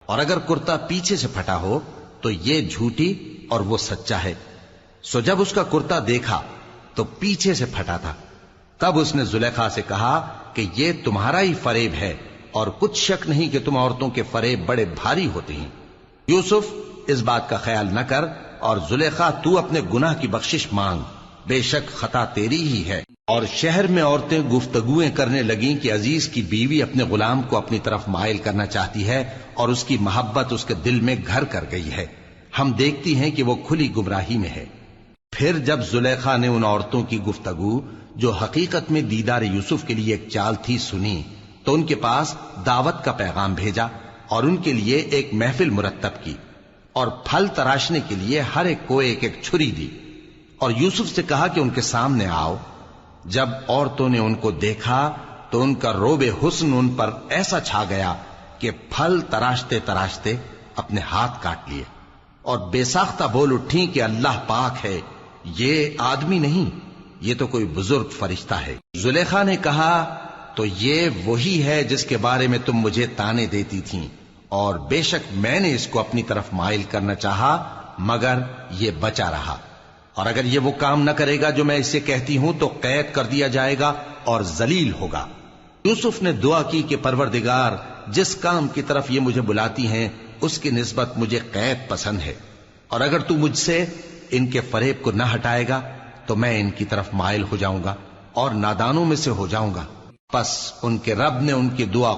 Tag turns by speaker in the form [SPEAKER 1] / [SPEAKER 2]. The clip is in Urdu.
[SPEAKER 1] اور اگر کرتا پیچھے سے پھٹا ہو تو یہ جھوٹی اور وہ سچا ہے۔ سو جب اس کا کرتا دیکھا تو پیچھے سے پھٹا تھا۔ تب اس نے زلیخا سے کہا کہ یہ تمہارا ہی فریب ہے، اور کچھ شک نہیں کہ تم عورتوں کے فریب بڑے بھاری ہوتے ہیں۔ یوسف اس بات کا خیال نہ کر، اور زلیخا تو اپنے گناہ کی بخشش مانگ، بے شک خطا تیری ہی ہے۔ اور شہر میں عورتیں گفتگویں کرنے لگیں کہ عزیز کی بیوی اپنے غلام کو اپنی طرف مائل کرنا چاہتی ہے، اور اس کی محبت اس کے دل میں گھر کر گئی ہے، ہم دیکھتی ہیں کہ وہ کھلی گمراہی میں ہے۔ پھر جب زلیخا نے ان عورتوں کی گفتگو جو حقیقت میں دیدار یوسف کے لیے ایک چال تھی سنی، تو ان کے پاس دعوت کا پیغام بھیجا اور ان کے لیے ایک محفل مرتب کی، اور پھل تراشنے کے لیے ہر ایک کو ایک ایک چھری دی، اور یوسف سے کہا کہ ان کے سامنے آؤ۔ جب عورتوں نے ان کو دیکھا تو ان کا روب حسن ان پر ایسا چھا گیا کہ پھل تراشتے تراشتے اپنے ہاتھ کاٹ لیے، اور بے ساختہ بول اٹھی کہ اللہ پاک ہے، یہ آدمی نہیں، یہ تو کوئی بزرگ فرشتہ ہے۔ زلیخا نے کہا تو یہ وہی ہے جس کے بارے میں تم مجھے تانے دیتی تھیں، اور بے شک میں نے اس کو اپنی طرف مائل کرنا چاہا، مگر یہ بچا رہا، اور اگر یہ وہ کام نہ کرے گا جو میں اسے کہتی ہوں تو قید کر دیا جائے گا اور ذلیل ہوگا۔ یوسف نے دعا کی کہ پروردگار، جس کام کی طرف یہ مجھے بلاتی ہیں اس کی نسبت مجھے قید پسند ہے، اور اگر تو مجھ سے ان کے فریب کو نہ ہٹائے گا تو میں ان کی طرف مائل ہو جاؤں گا اور نادانوں میں سے ہو جاؤں گا۔ پس ان کے رب نے ان کی دعا